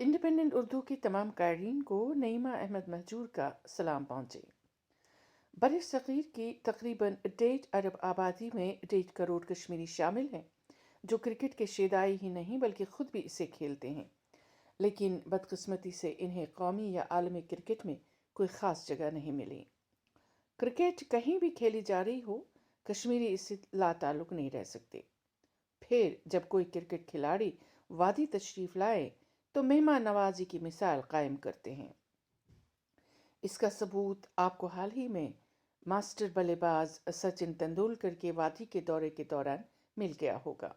Independent Urdu की तमाम कायरीन को नईमा अहमद महजूर का सलाम पहुँचे। बरसग़ीर की तकरीबन 1.5 अरब आबादी में 1.5 करोड़ कश्मीरी शामिल हैं, जो क्रिकेट के शेदाई ही नहीं बल्कि ख़ुद भी इसे खेलते हैं। लेकिन बदकिस्मती से इन्हें कौमी या आलमी क्रिकेट में कोई ख़ास जगह नहीं मिली। क्रिकेट कहीं भी खेली जा रही हो, कश्मीरी इससे लाताल्लुक़ नहीं रह सकते। फिर जब कोई क्रिकेट खिलाड़ी वादी तशरीफ़ लाए तो मेहमान नवाजी की मिसाल कायम करते हैं। इसका सबूत आपको हाल ही में मास्टर बल्लेबाज सचिन तेंदुलकर के वादी के दौरे के दौरान मिल गया होगा।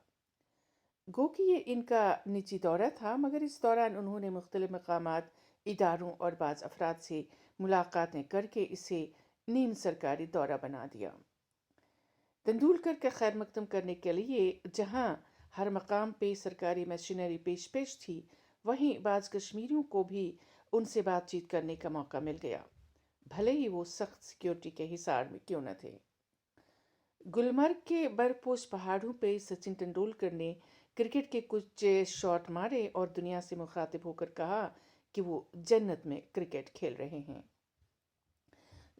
गो कि ये इनका निजी दौरा था, मगर इस दौरान उन्होंने मुख्तलिफ मकामात, इदारों और बाज़ अफराद से मुलाकातें करके इसे नीम सरकारी दौरा बना दिया। तेंदुलकर का खैर मकदम करने के लिए जहां हर मकाम पे सरकारी मशीनरी पेश थी, वहीं बाज़ कश्मीरियों को भी उनसे बातचीत करने का मौका मिल गया, भले ही वो सख्त सिक्योरिटी के हिसार में क्यों न थे। गुलमर्ग के बर्फपोश पहाड़ों पे सचिन तेंदुलकर ने क्रिकेट के कुछ शॉट मारे और दुनिया से मुखातिब होकर कहा कि वो जन्नत में क्रिकेट खेल रहे हैं।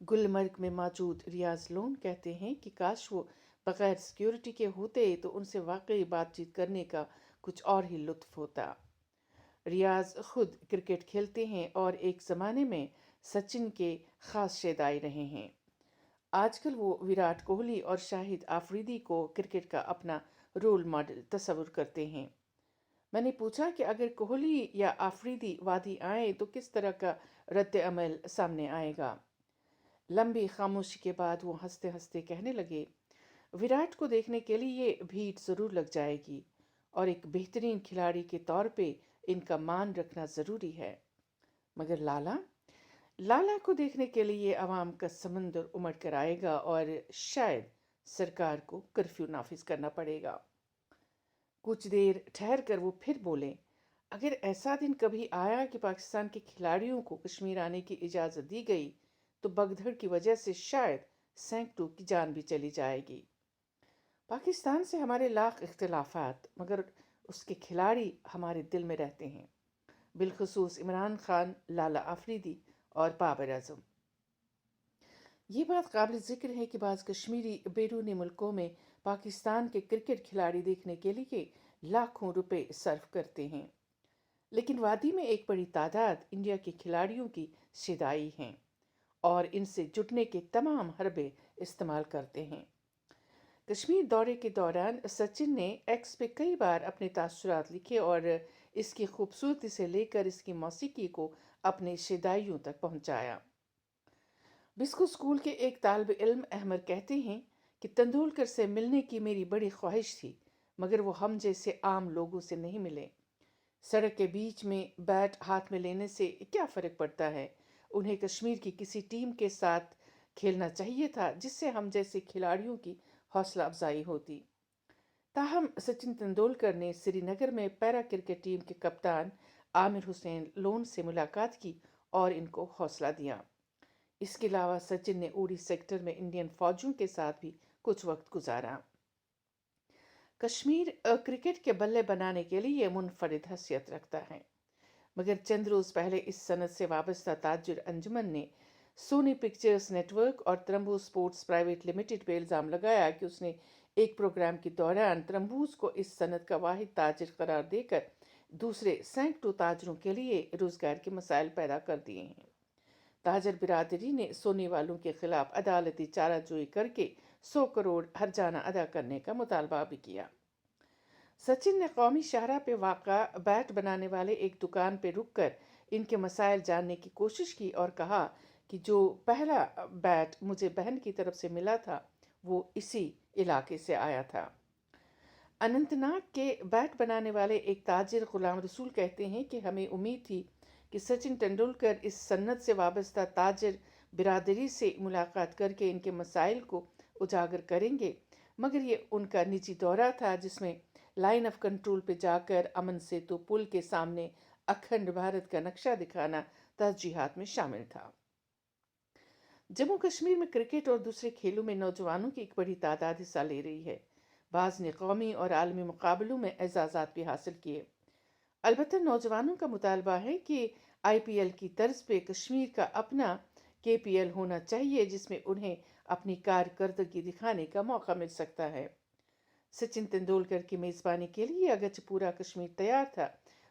गुलमर्ग में मौजूद रियाज लोन कहते हैं कि काश वो बगैर सिक्योरिटी के होते तो उनसे वाकई बातचीत करने का कुछ और ही लुत्फ होता। रियाज खुद क्रिकेट खेलते हैं और एक ज़माने में सचिन के ख़ास शेदाई रहे हैं। आजकल वो विराट कोहली और शाहिद आफरीदी को क्रिकेट का अपना रोल मॉडल तस्वुर करते हैं। मैंने पूछा कि अगर कोहली या आफरीदी वादी आए तो किस तरह का रद्द अमल सामने आएगा। लंबी खामोशी के बाद वो हंसते हंसते कहने लगे, विराट को देखने के लिए भीड़ ज़रूर लग जाएगी और एक बेहतरीन खिलाड़ी के तौर पे इनका मान रखना ज़रूरी है, मगर लाला लाला को देखने के लिए अवाम का समंदर उमड़ कर आएगा और शायद सरकार को कर्फ्यू नाफिज करना पड़ेगा। कुछ देर ठहर कर वो फिर बोले, अगर ऐसा दिन कभी आया कि पाकिस्तान के खिलाड़ियों को कश्मीर आने की इजाज़त दी गई तो भगदड़ की वजह से शायद सैकड़ों की जान भी चली जाएगी। पाकिस्तान से हमारे लाख इख्तिलाफात, मगर उसके खिलाड़ी हमारे दिल में रहते हैं, बिलखसूस इमरान खान, लाला आफरीदी और बाबर आजम। ये बात काबिल ज़िक्र है कि बाज़ कश्मीरी बैरूनी मुल्कों में पाकिस्तान के क्रिकेट खिलाड़ी देखने के लिए लाखों रुपए सर्फ करते हैं, लेकिन वादी में एक बड़ी तादाद इंडिया के खिलाड़ियों की शिदाई हैं और इनसे जुटने के तमाम हरबे इस्तेमाल करते हैं। कश्मीर दौरे के दौरान सचिन ने एक्स पे कई बार अपने तासुरात लिखे और इसकी खूबसूरती से लेकर इसकी मौसीकी को अपने शिदाइयों तक पहुंचाया। बिस्को स्कूल के एक तालिब इल्म अहमद कहते हैं कि तेंदुलकर से मिलने की मेरी बड़ी ख्वाहिश थी, मगर वो हम जैसे आम लोगों से नहीं मिले। सड़क के बीच में बैट हाथ में लेने से क्या फ़र्क पड़ता है, उन्हें कश्मीर की किसी टीम के साथ खेलना चाहिए था जिससे हम जैसे खिलाड़ियों की हौसला अफजाई होती। ताहम सचिन तेंदुलकर ने श्रीनगर में पैरा क्रिकेट टीम के कप्तान आमिर हुसैन लोन से मुलाकात की और इनको हौसला दिया। इसके अलावा सचिन ने उड़ी सेक्टर में इंडियन फौजियों के साथ भी कुछ वक्त गुजारा। कश्मीर क्रिकेट के बल्ले बनाने के लिए मुनफरिद हैसियत रखता है, मगर चंद रोज़ पहले इस सनत से वाबस्ता ताजिर अंजुमन ने सोनी पिक्चर्स नेटवर्क और त्रंबू स्पोर्ट्स प्राइवेट लिमिटेड पर इल्ज़ाम लगाया कि उसने एक प्रोग्राम के दौरान त्रंबूज को इस सनत का वाहिद ताजिर करार देकर दूसरे सैकड़ों ताजरों के लिए रोज़गार के मसाइल पैदा कर दिए हैं। ताजर बिरादरी ने सोनी वालों के खिलाफ अदालती चाराजोई करके 100 करोड़ हर्जाना अदा करने का मुतालबा भी किया। सचिन ने कौमी शाहरा पे वाक़ा बैट बनाने वाले एक दुकान पे रुककर इनके मसाइल जानने की कोशिश की और कहा कि जो पहला बैट मुझे बहन की तरफ से मिला था वो इसी इलाके से आया था। अनंतनाग के बैट बनाने वाले एक ताजिर गुलाम रसूल कहते हैं कि हमें उम्मीद थी कि सचिन तेंदुलकर इस सन्नत से वाबस्ता ताजिर बिरादरी से मुलाकात करके इनके मसाइल को उजागर करेंगे, मगर ये उनका निजी दौरा था जिसमें लाइन ऑफ कंट्रोल पे जाकर अमन सेतु पुल के सामने अखंड भारत का नक्शा दिखाना तरजीहात में शामिल था। जम्मू कश्मीर में क्रिकेट और दूसरे खेलों में नौजवानों की एक बड़ी तादाद हिस्सा ले रही है। बाज़ ने कौमी और आलमी मुकाबलों में एजाज़ात भी हासिल किए। البتہ نوجوانوں کا مطالبہ ہے کہ IPL کی طرز پہ کشمیر کا اپنا KPL ہونا چاہیے، جس میں انہیں اپنی کارکردگی دکھانے کا موقع مل سکتا ہے۔ سچن تندولکر کی میزبانی کے لیے اگرچہ پورا کشمیر تیار تھا،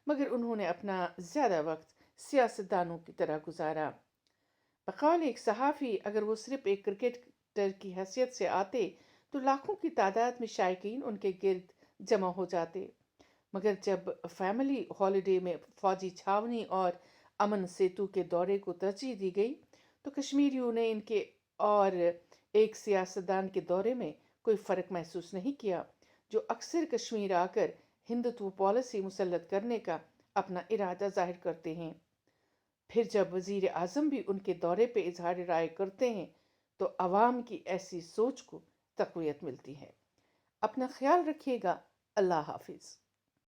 مگر انہوں نے اپنا زیادہ وقت سیاستدانوں کی طرح گزارا۔ بقول ایک صحافی، اگر وہ صرف ایک کرکٹر کی حیثیت سے آتے تو لاکھوں کی تعداد میں شائقین ان کے گرد جمع ہو جاتے، مگر جب فیملی ہالیڈے میں فوجی چھاونی اور امن سیتو کے دورے کو ترجیح دی گئی تو کشمیریوں نے ان کے اور ایک سیاستدان کے دورے میں کوئی فرق محسوس نہیں کیا، جو اکثر کشمیر آ کر ہندوتو پالیسی مسلط کرنے کا اپنا ارادہ ظاہر کرتے ہیں۔ پھر جب وزیر اعظم بھی ان کے دورے پہ اظہار رائے کرتے ہیں تو عوام کی ایسی سوچ کو تقویت ملتی ہے۔ اپنا خیال رکھیے گا۔ اللہ حافظ۔